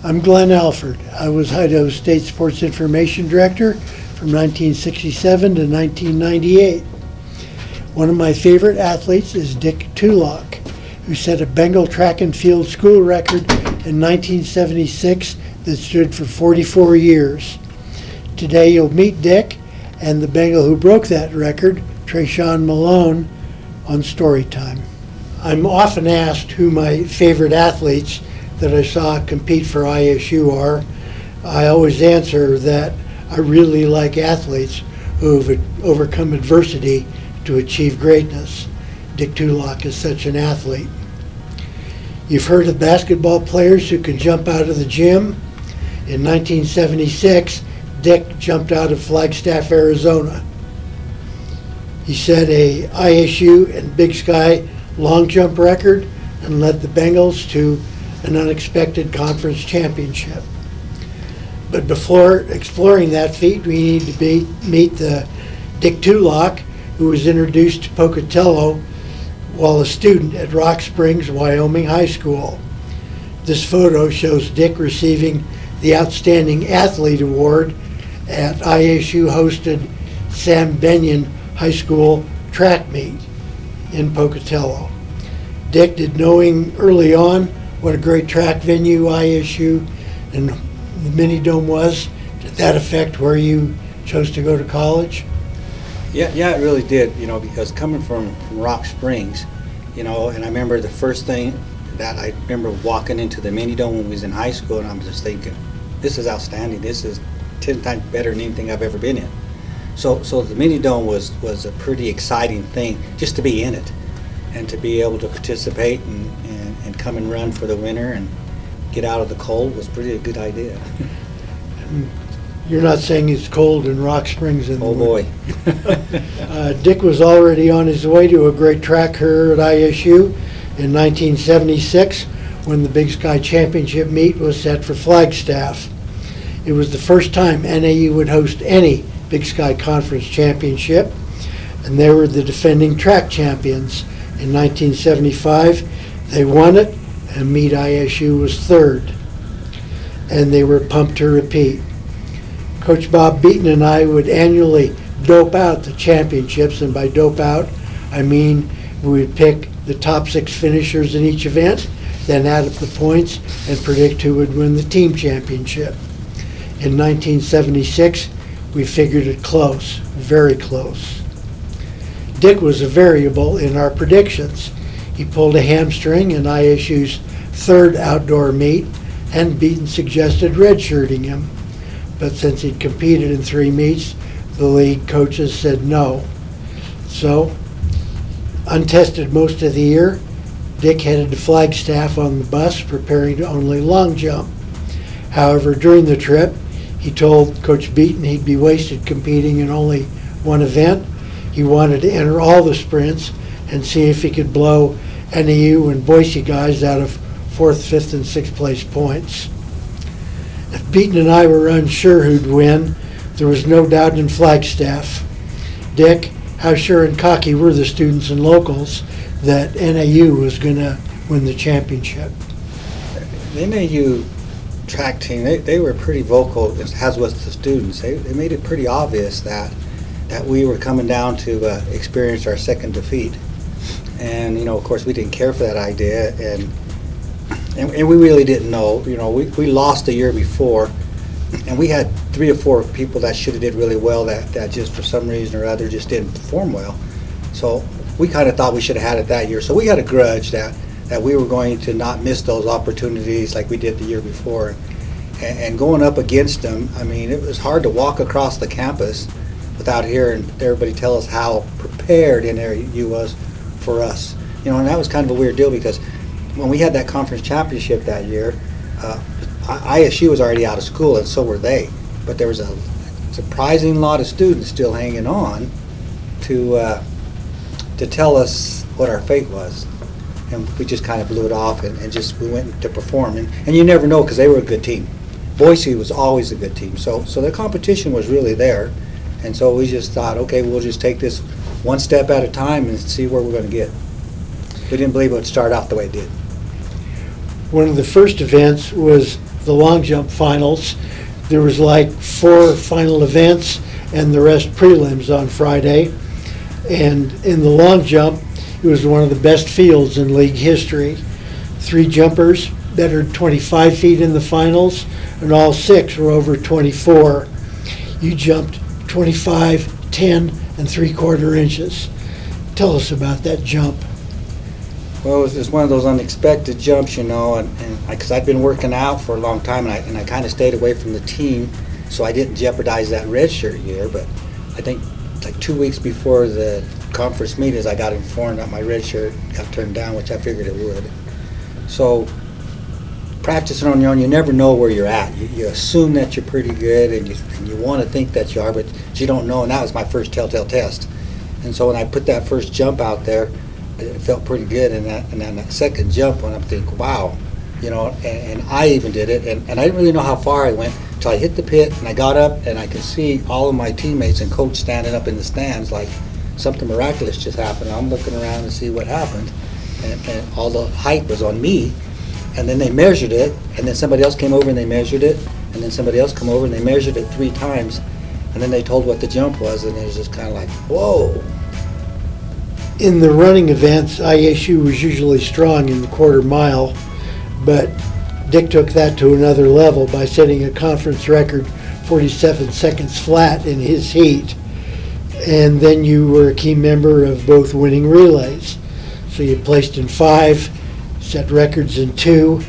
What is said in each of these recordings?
I'm Glenn Alford. I was Idaho State Sports Information Director from 1967 to 1998. One of my favorite athletes is Dick Tulloch, who set a Bengal track and field school record in 1976 that stood for 44 years. Today you'll meet Dick and the Bengal who broke that record, Trayshawn Malone, on Storytime. I'm often asked who my favorite athletes that I saw compete for ISU are. I always answer that I really like athletes who have overcome adversity to achieve greatness. Dick Tulloch is such an athlete. You've heard of basketball players who can jump out of the gym. In 1976, Dick jumped out of Flagstaff, Arizona. He set a ISU and Big Sky long jump record and led the Bengals to an unexpected conference championship. But before exploring that feat, we need to meet the Dick Tulloch, who was introduced to Pocatello while a student at Rock Springs, Wyoming High School. This photo shows Dick receiving the Outstanding Athlete Award at ISU-hosted Sam Benyon High School track meet in Pocatello. Dick, did knowing early on what a great track venue ISU and the Mini Dome was, did that affect where you chose to go to college? Yeah, it really did, because coming from Rock Springs, and I remember the first thing that I remember walking into the Mini Dome when we was in high school, and I'm just thinking, this is outstanding. This is 10 times better than anything I've ever been in. So the Mini Dome was a pretty exciting thing just to be in it and to be able to participate and come and run for the winter and get out of the cold was pretty a good idea. You're not saying it's cold in Rock Springs in the winter. Boy. Dick was already on his way to a great track career at ISU in 1976 when the Big Sky Championship meet was set for Flagstaff. It was the first time NAU would host any Big Sky Conference Championship, and they were the defending track champions. In 1975, they won it, and Meet ISU was third, and they were pumped to repeat. Coach Bob Beaton and I would annually dope out the championships, and by dope out, I mean we would pick the top 6 finishers in each event, then add up the points and predict who would win the team championship. In 1976, we figured it close, very close. Dick was a variable in our predictions. He pulled a hamstring in ISU's third outdoor meet, and Beaton suggested redshirting him. But since he'd competed in 3 meets, the league coaches said no. So, untested most of the year, Dick headed to Flagstaff on the bus, preparing to only long jump. However, during the trip, he told Coach Beaton he'd be wasted competing in only one event. He wanted to enter all the sprints and see if he could blow NAU and Boise guys out of 4th, 5th, and 6th place points. If Beaton and I were unsure who'd win, there was no doubt in Flagstaff. Dick, how sure and cocky were the students and locals that NAU was going to win the championship? The NAU track team, they were pretty vocal, as was the students. They made it pretty obvious that we were coming down to experience our second defeat. And, of course, we didn't care for that idea, and we really didn't know. We lost the year before, and we had 3 or 4 people that should have did really well that just for some reason or other just didn't perform well. So we kind of thought we should have had it that year. So we had a grudge that we were going to not miss those opportunities like we did the year before. And going up against them, I mean, it was hard to walk across the campus without hearing everybody tell us how prepared NAU was for us. And that was kind of a weird deal because when we had that conference championship that year, ISU was already out of school and so were they. But there was a surprising lot of students still hanging on to tell us what our fate was. And we just kind of blew it off and we went to perform. And you never know because they were a good team. Boise was always a good team. So the competition was really there. And so we just thought, okay, we'll just take this one step at a time and see where we're going to get. We didn't believe it would start out the way it did. One of the first events was the long jump finals. There was like 4 final events and the rest prelims on Friday. And in the long jump, it was one of the best fields in league history. 3 jumpers bettered 25 feet in the finals, and all 6 were over 24. You jumped 25, 10, and 3/4 inches. Tell us about that jump. Well, it was just one of those unexpected jumps, and because I'd been working out for a long time, and I kind of stayed away from the team, so I didn't jeopardize that redshirt year. But I think like 2 weeks before the conference meetings, I got informed that my redshirt got turned down, which I figured it would. So practicing on your own, you never know where you're at. You assume that you're pretty good, and you want to think that you are, but you don't know. And that was my first telltale test. And so when I put that first jump out there, it felt pretty good. And then that second jump, when I'm thinking, wow, and I even did it, and I didn't really know how far I went until I hit the pit, and I got up, and I could see all of my teammates and coach standing up in the stands like something miraculous just happened. I'm looking around to see what happened, and all the height was on me. And then they measured it, and then somebody else came over and they measured it, and then somebody else came over and they measured it 3 times, and then they told what the jump was, and it was just kind of like, whoa. In the running events, ISU was usually strong in the 1/4 mile, but Dick took that to another level by setting a conference record 47 seconds flat in his heat. And then you were a key member of both winning relays. So you placed in 5, set records in 2.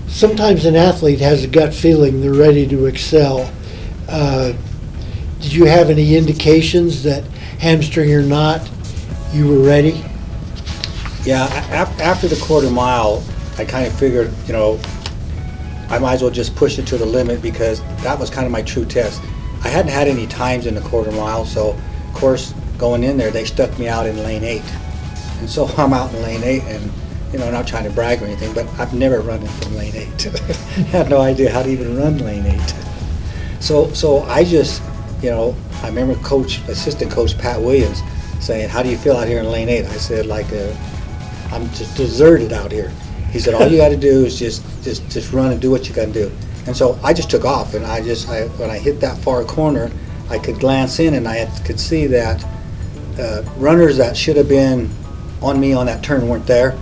Sometimes an athlete has a gut feeling they're ready to excel. Did you have any indications that, hamstring or not, you were ready? Yeah, after the 1/4 mile, I kind of figured, I might as well just push it to the limit, because that was kind of my true test. I hadn't had any times in the 1/4 mile, so of course going in there they stuck me out in lane 8. And so I'm out in lane 8, and not trying to brag or anything, but I've never run in from lane 8. I had no idea how to even run lane 8. So I just, I remember assistant coach Pat Williams saying, "How do you feel out here in lane 8?" I said, I'm just deserted out here. He said, "All you got to do is just run and do what you got to do." And so I just took off, and when I hit that far corner, I could glance in, and I could see that runners that should have been on me on that turn weren't there.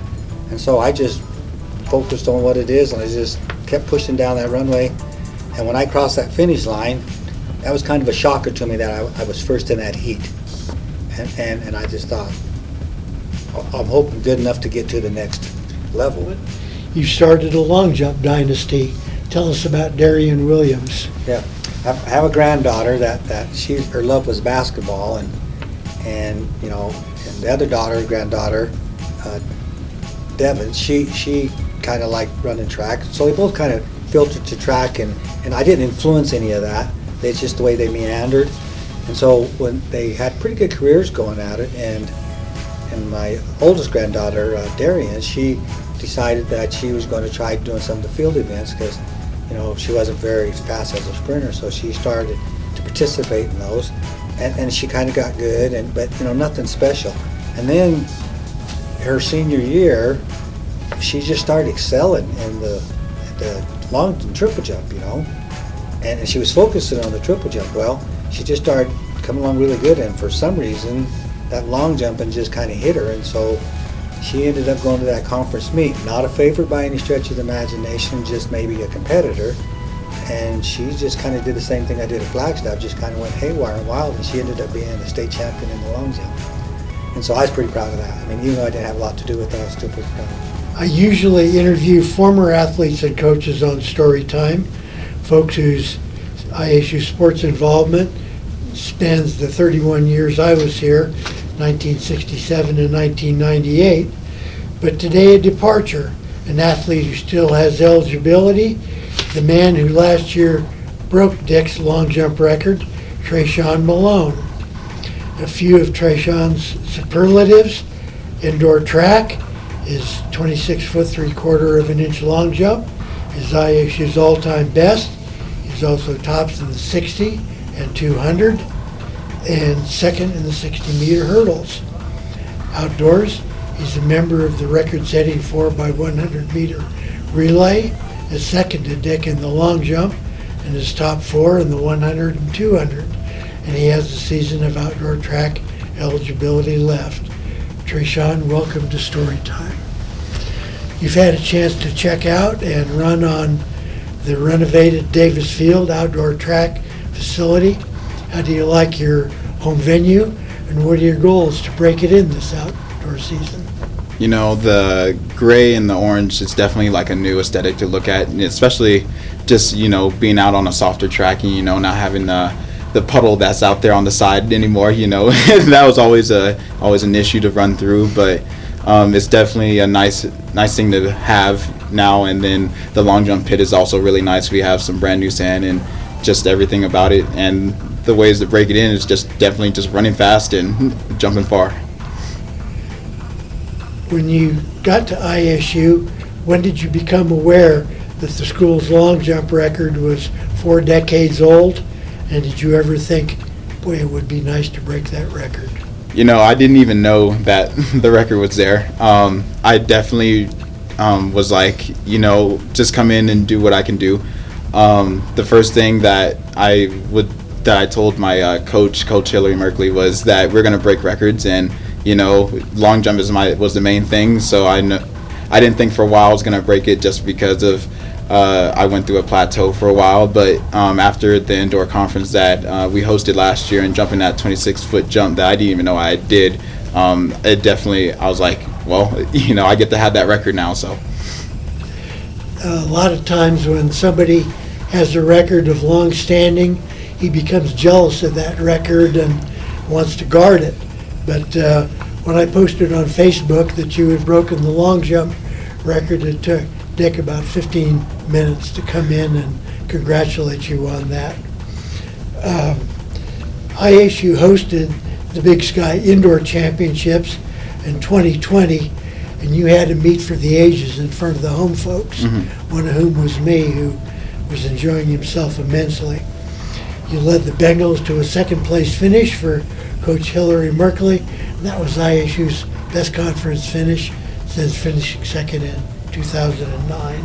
And so I just focused on what it is, and I just kept pushing down that runway. And when I crossed that finish line, that was kind of a shocker to me that I was first in that heat. And I just thought, I'm hoping good enough to get to the next level. You started a long jump dynasty. Tell us about Darian Williams. Yeah, I have a granddaughter that her love was basketball, and the other granddaughter, Devin, she kind of liked running track. So they both kind of filtered to track, and I didn't influence any of that. It's just the way they meandered. And so when they had pretty good careers going at it, and my oldest granddaughter, Darian, she decided that she was going to try doing some of the field events, because she wasn't very fast as a sprinter, so she started to participate in those, and she kind of got good, but nothing special. And then her senior year, she just started excelling in the long and triple jump, and she was focusing on the triple jump. Well, she just started coming along really good, and for some reason that long jumping just kind of hit her, and so she ended up going to that conference meet. Not a favorite by any stretch of the imagination, just maybe a competitor, and she just kind of did the same thing I did at Flagstaff, just kind of went haywire and wild, and she ended up being a state champion in the long jump. And so I was pretty proud of that. I mean, even though I didn't have a lot to do with that, I was still pretty proud. I usually interview former athletes and coaches on Storytime, folks whose ISU sports involvement spans the 31 years I was here, 1967 and 1998. But today a departure, an athlete who still has eligibility, the man who last year broke Dick's long jump record, Trayshawn Malone. A few of Trayshawn's superlatives: indoor track, his 26 foot 3/4 inch long jump, his ISU's all-time best. He's also tops in the 60 and 200, and second in the 60-meter hurdles. Outdoors, he's a member of the record-setting 4x100 meter relay, is second to Dick in the long jump and is top 4 in the 100 and 200. And he has a season of outdoor track eligibility left. Trayshawn, welcome to Storytime. You've had a chance to check out and run on the renovated Davis Field outdoor track facility. How do you like your home venue, and what are your goals to break it in this outdoor season? You know, the gray and the orange is definitely like a new aesthetic to look at, and especially just, you know, being out on a softer track and, you know, not having the puddle that's out there on the side anymore, you know. That was always an issue to run through, but it's definitely a nice thing to have now. And then the long jump pit is also really nice. We have some brand new sand and just everything about it, and the ways to break it in is just definitely just running fast and jumping far. When you got to ISU, when did you become aware that the school's long jump record was 4 decades old? And did you ever think, boy, it would be nice to break that record? You know, I didn't even know that the record was there. I definitely was like, you know, just come in and do what I can do. The first thing that I told my Coach Hillary Merkley, was that we're going to break records, and you know, long jump was the main thing. So I didn't think for a while I was going to break it, just because of I went through a plateau for a while. But after the indoor conference that we hosted last year and jumping that 26-foot jump that I didn't even know I did, it definitely, I was like, well, you know, I get to have that record now. So a lot of times when somebody has a record of long standing, he becomes jealous of that record and wants to guard it. But when I posted on Facebook that you had broken the long jump record, it took Dick about 15 minutes to come in and congratulate you on that. ISU hosted the Big Sky Indoor Championships in 2020, and you had to meet for the ages in front of the home folks, one of whom was me, who was enjoying himself immensely. You led the Bengals to a second place finish for Coach Hillary Merkley, and that was ISU's best conference finish since finishing second in 2009.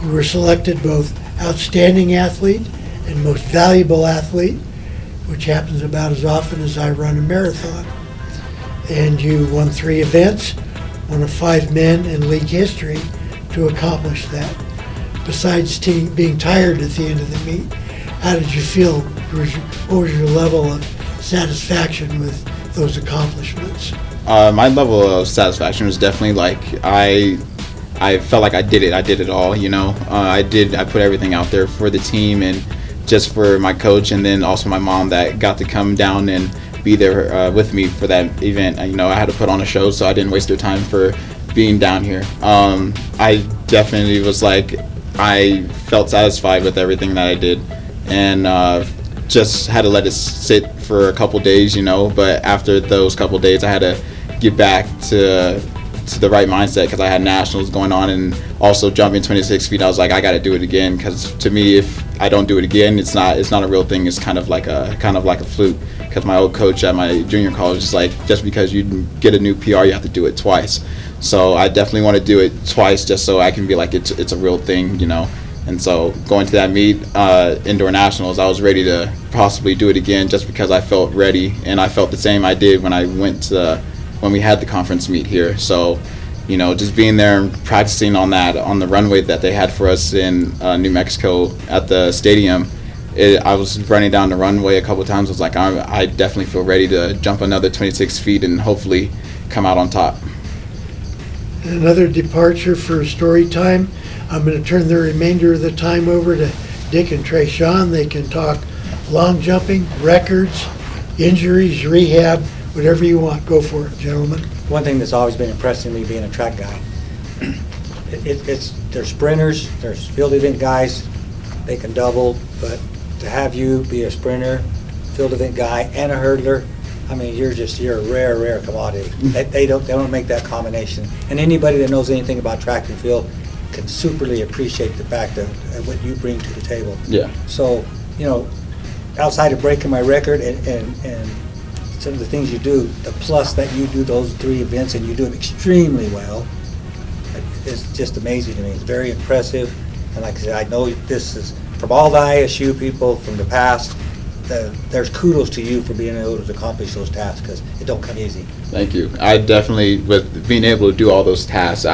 You were selected both Outstanding Athlete and Most Valuable Athlete, which happens about as often as I run a marathon. And you won 3 events, one of 5 men in league history to accomplish that. Besides being tired at the end of the meet, how did you feel? What was your level of satisfaction with those accomplishments? My level of satisfaction was definitely like I felt like I did it all, you know. I put everything out there for the team and just for my coach, and then also my mom that got to come down and be there with me for that event. You know, I had to put on a show, so I didn't waste their time for being down here. I definitely was like, I felt satisfied with everything that I did, and just had to let it sit for a couple days, you know. But after those couple days, I had to get back to the right mindset, because I had nationals going on, and also jumping 26 feet. I was like, I got to do it again, because to me, if I don't do it again, it's not a real thing. It's kind of like a fluke. Because my old coach at my junior college is like, just because you get a new PR, you have to do it twice. So I definitely want to do it twice, just so I can be like, it's a real thing, you know. And so going to that meet, indoor nationals, I was ready to possibly do it again, just because I felt ready, and I felt the same I did when I went to when we had the conference meet here. So, you know, just being there and practicing on the runway that they had for us in New Mexico at the stadium, I was running down the runway a couple times. I was like, I definitely feel ready to jump another 26 feet and hopefully come out on top. Another departure for story time. I'm going to turn the remainder of the time over to Dick and Trayshawn. They can talk long jumping, records, injuries, rehab, whatever you want. Go for it, gentlemen. One thing that's always been impressing me being a track guy, there's sprinters, there's field event guys, they can double, but to have you be a sprinter, field event guy, and a hurdler, I mean, you're a rare commodity. They don't make that combination. And anybody that knows anything about track and field can superly appreciate the fact of what you bring to the table. Yeah. So, you know, outside of breaking my record and some of the things you do, the plus that you do those 3 events and you do it extremely well, it's just amazing to me. It's very impressive. And like I said, I know this is, from all the ISU people from the past, there's kudos to you for being able to accomplish those tasks, because it don't come easy. Thank you. I definitely, with being able to do all those tasks,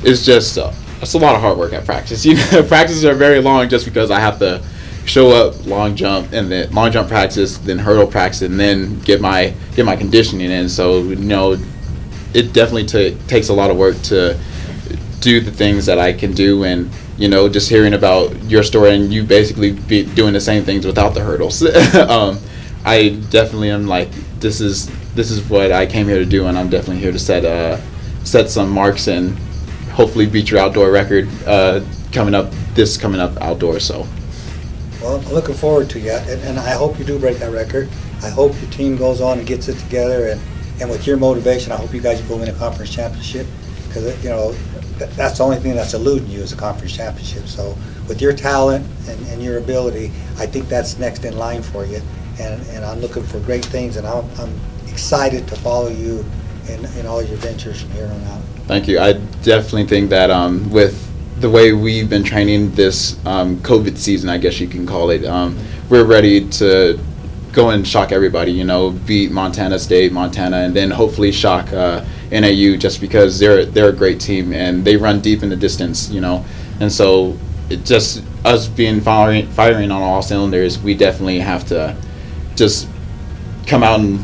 it's just, it's a lot of hard work at practice. Practices are very long just because I have to show up, long jump, and then long jump practice, then hurdle practice, and then get my conditioning in. So, it definitely takes a lot of work to do the things that I can do, and just hearing about your story and you basically be doing the same things without the hurdles. I definitely am like, this is what I came here to do, and I'm definitely here to set some marks and hopefully beat your outdoor record coming up outdoors. So. Well, I'm looking forward to you, and I hope you do break that record. I hope your team goes on and gets it together, and with your motivation, I hope you guys go win a conference championship, because that's the only thing that's eluding you is a conference championship. So with your talent and your ability, I think that's next in line for you, and I'm looking for great things, and I'm excited to follow you in all your ventures from here on out. Thank you. I definitely think that with the way we've been training this COVID season, I guess you can call it, we're ready to go and shock everybody, beat Montana State, Montana, and then hopefully shock NAU, just because they're a great team and they run deep in the distance, and so it just us being firing on all cylinders, we definitely have to just come out and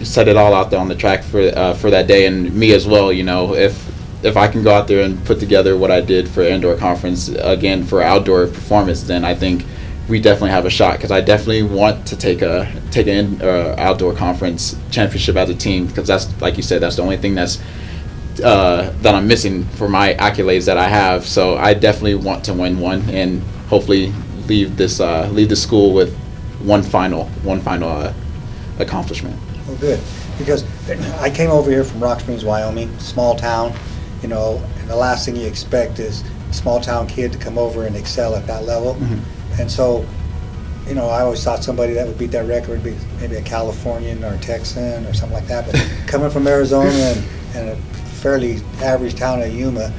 set it all out there on the track for that day, and me as well, if I can go out there and put together what I did for indoor conference again for outdoor performance, then I think we definitely have a shot, because I definitely want to take an outdoor conference championship as a team, because that's, like you said, that's the only thing that I'm missing for my accolades that I have. So I definitely want to win one, and hopefully leave the school with one final accomplishment. Well, good, because I came over here from Rock Springs, Wyoming, small town, and the last thing you expect is a small town kid to come over and excel at that level. Mm-hmm. And so, I always thought somebody that would beat that record would be maybe a Californian or a Texan or something like that. But coming from Arizona and a fairly average town of Yuma,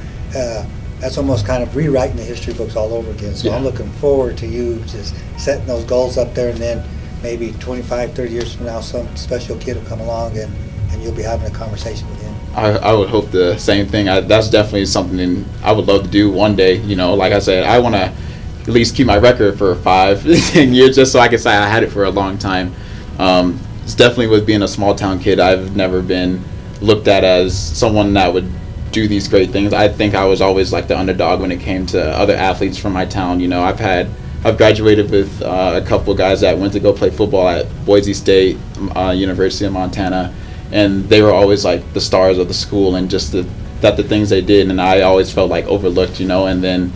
that's almost kind of rewriting the history books all over again. So yeah. I'm looking forward to you just setting those goals up there, and then maybe 25, 30 years from now, some special kid will come along and you'll be having a conversation with him. I would hope the same thing. That's definitely something I would love to do one day. Like I said, I want to at least keep my record for 5-10 years, just so I can say I had it for a long time. It's definitely, with being a small town kid, I've never been looked at as someone that would do these great things. I think I was always like the underdog when it came to other athletes from my town. I've graduated with a couple of guys that went to go play football at Boise State, University of Montana, and they were always like the stars of the school, and just the things they did, and I always felt like overlooked, and then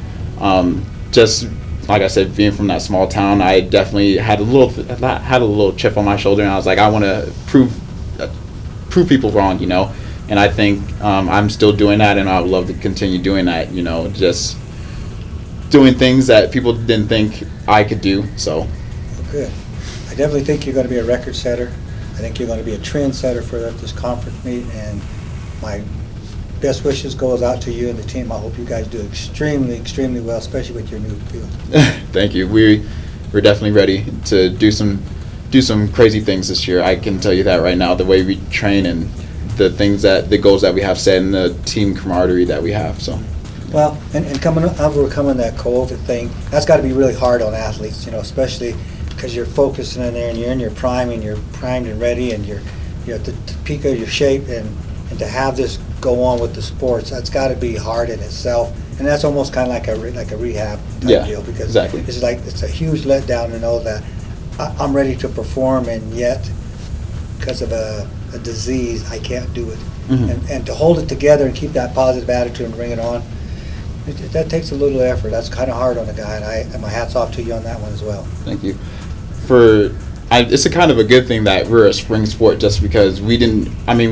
just like I said, being from that small town, I definitely had a little chip on my shoulder, and I was like, I want to prove people wrong, and I think I'm still doing that, and I would love to continue doing that, just doing things that people didn't think I could do. So good. I definitely think you're going to be a record setter. I think you're going to be a trend setter for this conference meet, and my best wishes goes out to you and the team. I hope you guys do extremely, extremely well, especially with your new field. Thank you. We're definitely ready to do some crazy things this year. I can tell you that right now. The way we train and the goals that we have set, and the team camaraderie that we have. So. Well, and overcoming that COVID thing, that's got to be really hard on athletes, especially because you're focusing in there and you're in your prime and you're primed and ready and you're at the peak of your shape, and to have this go on with the sports, that's got to be hard in itself, and that's almost kind of like a rehab type deal, because exactly. It's a huge letdown to know that I'm ready to perform, and yet because of a disease I can't do it. Mm-hmm. And to hold it together and keep that positive attitude and bring it on, that takes a little effort. That's kind of hard on a guy, and my hat's off to you on that one as well. Thank you. It's a kind of a good thing that we're a spring sport, just because we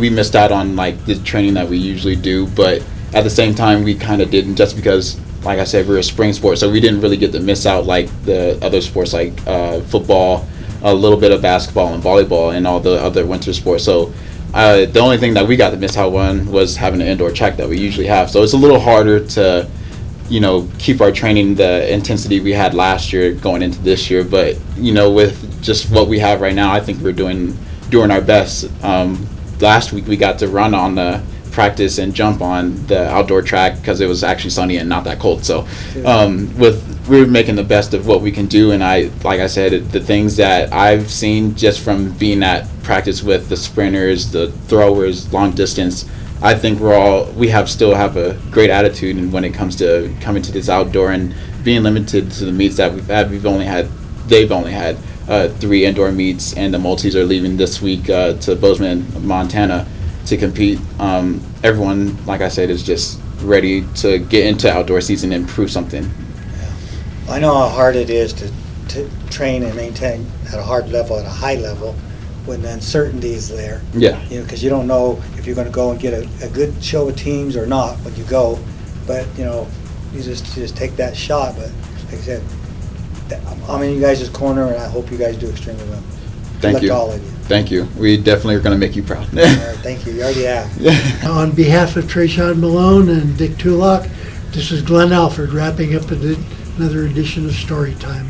missed out on like the training that we usually do, but at the same time we kind of didn't, just because, like I said, we're a spring sport, so we didn't really get to miss out like the other sports, like football, a little bit of basketball and volleyball, and all the other winter sports. So the only thing that we got to miss out on was having an indoor track that we usually have. So it's a little harder to keep our training the intensity we had last year going into this year. But with just what we have right now, I think we're doing our best. Last week we got to run on the practice and jump on the outdoor track because it was actually sunny and not that cold. So we're making the best of what we can do. And like I said, the things that I've seen just from being at practice with the sprinters, the throwers, long distance, I think we still have a great attitude. And when it comes to coming to this outdoor and being limited to the meets that we've had, they've only had 3 indoor meets, and the multis are leaving this week to Bozeman, Montana, to compete. Everyone, like I said, is just ready to get into outdoor season and prove something. Yeah. I know how hard it is to train and maintain at a hard level, at a high level, when the uncertainty is there. Yeah. Because you don't know if you're going to go and get a good show of teams or not when you go. But you just take that shot. But like I said, I'm in you guys' corner, and I hope you guys do extremely well. Thank you. To all of you. Thank you. We definitely are going to make you proud. All right, thank you. You already have. On behalf of Trayshawn Malone and Dick Tulloch, this is Glenn Alford wrapping up another edition of Storytime.